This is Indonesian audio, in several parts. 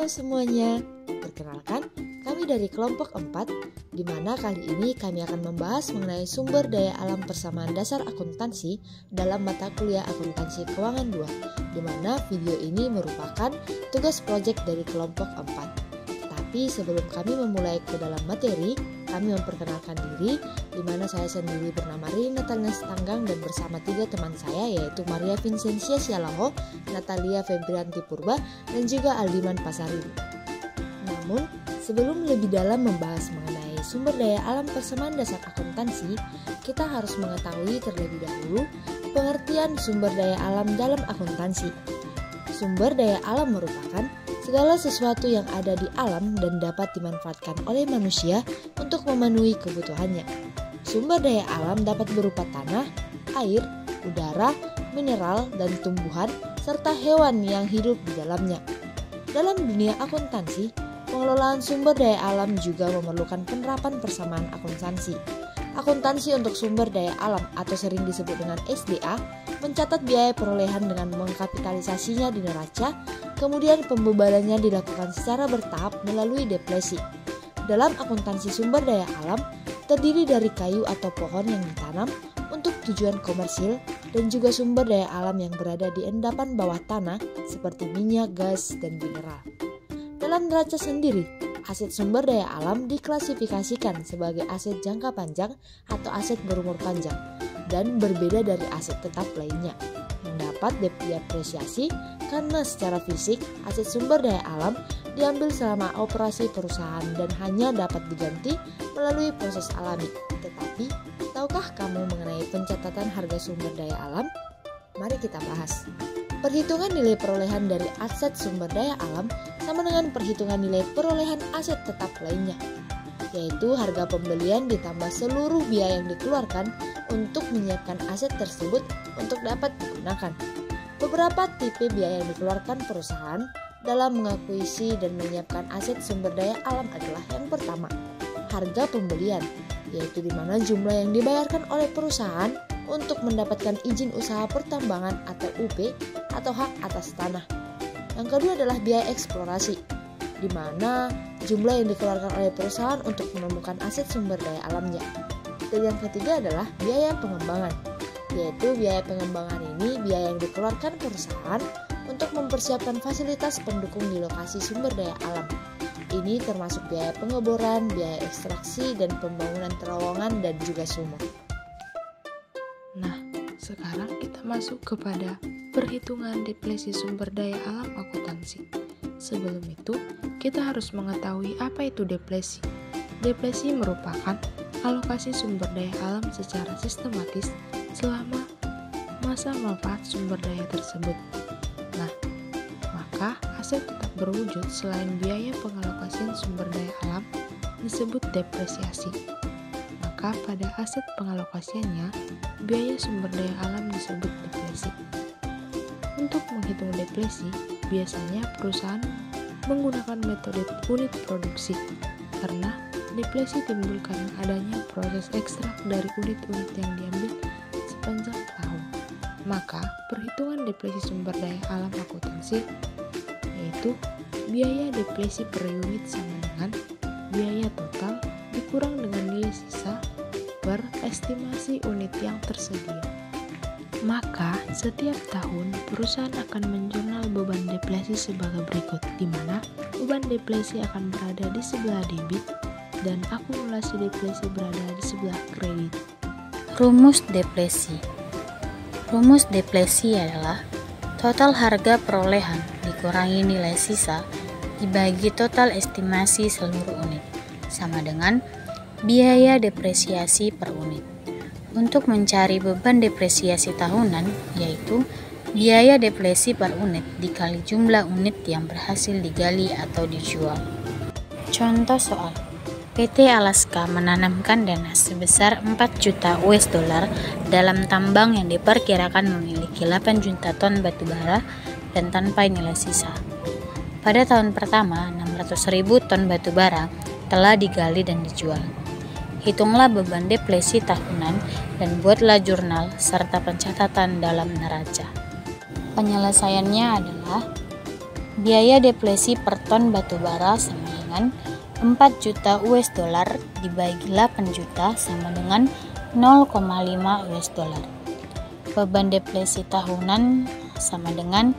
Halo semuanya, perkenalkan kami dari kelompok 4, di mana kali ini kami akan membahas mengenai sumber daya alam persamaan dasar akuntansi dalam mata kuliah akuntansi keuangan 2, di mana video ini merupakan tugas proyek dari kelompok 4. Tapi sebelum kami memulai ke dalam materi, kami memperkenalkan diri, di mana saya sendiri bernama Rini Natalia Stanggang dan bersama 3 teman saya yaitu Maria Vincentia Sialaho, Natalia Febrianti Purba, dan juga Aldiman Pasaribu. Namun, sebelum lebih dalam membahas mengenai sumber daya alam persamaan dasar akuntansi, kita harus mengetahui terlebih dahulu pengertian sumber daya alam dalam akuntansi. Sumber daya alam merupakan segala sesuatu yang ada di alam dan dapat dimanfaatkan oleh manusia untuk memenuhi kebutuhannya. Sumber daya alam dapat berupa tanah, air, udara, mineral, dan tumbuhan, serta hewan yang hidup di dalamnya. Dalam dunia akuntansi, pengelolaan sumber daya alam juga memerlukan penerapan persamaan akuntansi. Akuntansi untuk sumber daya alam atau sering disebut dengan SDA mencatat biaya perolehan dengan mengkapitalisasinya di neraca, kemudian pembebalannya dilakukan secara bertahap melalui depresi. Dalam akuntansi sumber daya alam, terdiri dari kayu atau pohon yang ditanam untuk tujuan komersil dan juga sumber daya alam yang berada di endapan bawah tanah seperti minyak, gas, dan mineral. Dalam neraca sendiri, aset sumber daya alam diklasifikasikan sebagai aset jangka panjang atau aset berumur panjang dan berbeda dari aset tetap lainnya yang dapat diapresiasi karena secara fisik aset sumber daya alam diambil selama operasi perusahaan dan hanya dapat diganti melalui proses alami. Tetapi, tahukah kamu mengenai pencatatan harga sumber daya alam? Mari kita bahas. Perhitungan nilai perolehan dari aset sumber daya alam sama dengan perhitungan nilai perolehan aset tetap lainnya, yaitu harga pembelian ditambah seluruh biaya yang dikeluarkan untuk menyiapkan aset tersebut untuk dapat digunakan. Beberapa tipe biaya yang dikeluarkan perusahaan dalam mengakuisisi dan menyiapkan aset sumber daya alam adalah yang pertama, harga pembelian, yaitu di mana jumlah yang dibayarkan oleh perusahaan untuk mendapatkan izin usaha pertambangan atau UP atau hak atas tanah. Yang kedua adalah biaya eksplorasi, di mana jumlah yang dikeluarkan oleh perusahaan untuk menemukan aset sumber daya alamnya. Dan yang ketiga adalah biaya pengembangan, yaitu biaya pengembangan ini biaya yang dikeluarkan perusahaan untuk mempersiapkan fasilitas pendukung di lokasi sumber daya alam. Ini termasuk biaya pengeboran, biaya ekstraksi, dan pembangunan terowongan dan juga sumur. Nah, sekarang kita masuk kepada perhitungan depresi sumber daya alam akuntansi. Sebelum itu, kita harus mengetahui apa itu depresi. Depresi merupakan alokasi sumber daya alam secara sistematis selama masa manfaat sumber daya tersebut. Nah, maka aset tetap berwujud selain biaya pengalokasian sumber daya alam disebut depresiasi. Maka pada aset pengalokasiannya, biaya sumber daya alam disebut depresi. Untuk menghitung depresi, biasanya perusahaan menggunakan metode unit produksi, karena depresi timbul karena adanya proses ekstrak dari unit-unit yang diambil sepanjang tahun. Maka, perhitungan depresi sumber daya alam akuntansi yaitu biaya depresi per unit sama dengan biaya total dikurang dengan nilai sisa per estimasi unit yang tersedia. Maka, setiap tahun perusahaan akan menjurnal beban depresi sebagai berikut, di mana beban depresi akan berada di sebelah debit dan akumulasi depresi berada di sebelah kredit. Rumus depresi. Rumus depresi adalah total harga perolehan dikurangi nilai sisa dibagi total estimasi seluruh unit, sama dengan biaya depresiasi per unit. Untuk mencari beban depresiasi tahunan, yaitu biaya depresi per unit dikali jumlah unit yang berhasil digali atau dijual. Contoh soal, PT Alaska menanamkan dana sebesar 4 juta US dollar dalam tambang yang diperkirakan memiliki 8 juta ton batu bara dan tanpa nilai sisa. Pada tahun pertama, 600.000 ton batu bara telah digali dan dijual. Hitunglah beban depresi tahunan dan buatlah jurnal serta pencatatan dalam neraca. Penyelesaiannya adalah Biaya deplesi per ton batubara sama dengan 4 juta US dollar dibagi 8 juta sama dengan 0,5 US dollar. Beban deplesi tahunan sama dengan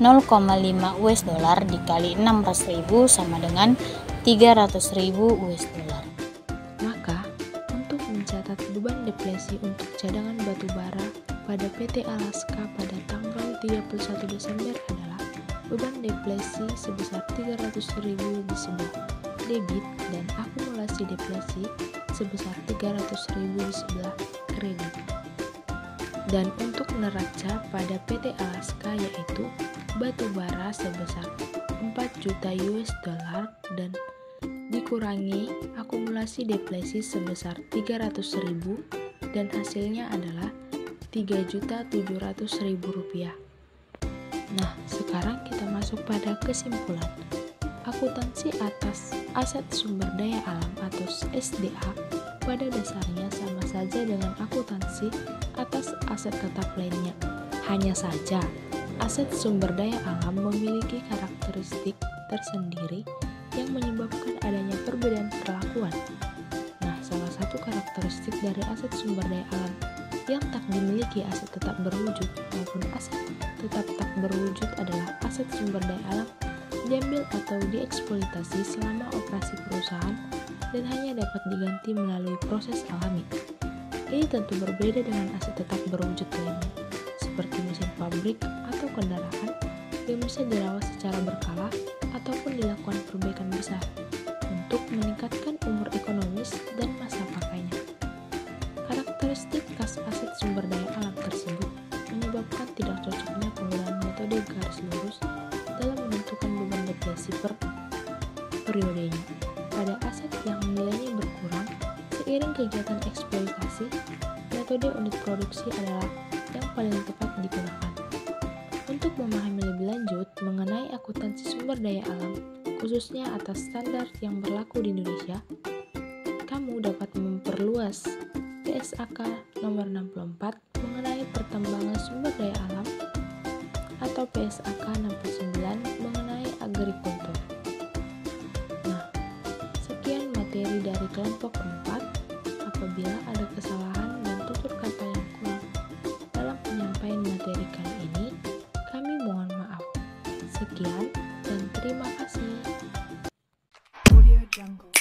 0,5 US dollar dikali 600.000 sama dengan 300.000 US dollar. Maka, untuk mencatat beban deplesi untuk cadangan batubara pada PT Alaska pada tanggal 31 Desember adalah beban deplesi sebesar 300.000 di sebelah debit dan akumulasi deplesi sebesar 300.000 di sebelah kredit. Dan untuk neraca pada PT Alaska yaitu batubara sebesar 4 juta US dollar dan dikurangi akumulasi deplesi sebesar 300.000 dan hasilnya adalah 3.700.000 rupiah. Nah, sekarang kita masuk pada kesimpulan. Akuntansi atas aset sumber daya alam atau SDA pada dasarnya sama saja dengan akuntansi atas aset tetap lainnya. Hanya saja, aset sumber daya alam memiliki karakteristik tersendiri yang menyebabkan adanya perbedaan perlakuan. Nah, salah satu karakteristik dari aset sumber daya alam yang tak dimiliki aset tetap berwujud maupun aset tetap tak berwujud adalah aset sumber daya alam diambil atau dieksploitasi selama operasi perusahaan dan hanya dapat diganti melalui proses alami. Ini tentu berbeda dengan aset tetap berwujud lainnya, seperti mesin pabrik atau kendaraan yang bisa dirawat secara berkala ataupun dilakukan perbaikan besar untuk meningkatkan umur ekonomis dan masa pakainya. Karakteristik khas aset sumber daya alam tersebut menyebabkan tidak cocoknya penggunaan metode garis lurus dalam menentukan beban depresi per periodenya. Pada aset yang nilainya berkurang seiring kegiatan eksploitasi, metode unit produksi adalah yang paling tepat digunakan. Untuk memahami lebih lanjut mengenai akuntansi sumber daya alam, khususnya atas standar yang berlaku di Indonesia, kamu dapat memperluas PSAK nomor 64 mengenai pertambangan sumber daya alam atau PSAK 69 mengenai agrikultur. Nah, sekian materi dari kelompok 4. Apabila ada kesalahan dan tutur kata yang kurang dalam penyampaian materi kali ini, kami mohon maaf. Sekian dan terima kasih. Audio Jungle.